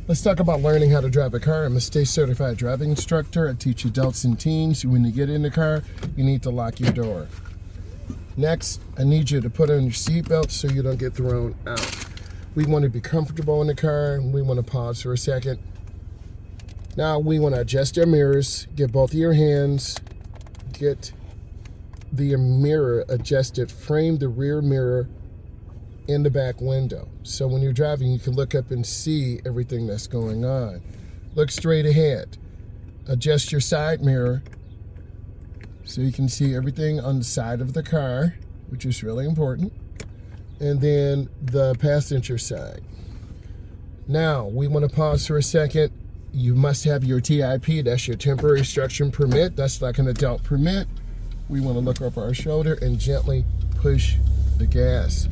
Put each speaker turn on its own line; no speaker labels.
Let's talk about learning how to drive a car. I'm a state certified driving instructor. I teach adults and teens. When you get in the car, you need to lock your door. Next, I need you to put on your seatbelt so you don't get thrown out. We want to be comfortable in the car. We want to pause for a second. Now we want to adjust our mirrors. Get both of your hands. Get the mirror adjusted. Frame the rear mirror in the back window. So when you're driving, you can look up and see everything that's going on. Look straight ahead. Adjust your side mirror so you can see everything on the side of the car, which is really important. And then the passenger side. Now, we want to pause for a second. You must have your TIP, that's your temporary instruction permit. That's like an adult permit. We want to look over our shoulder and gently push the gas.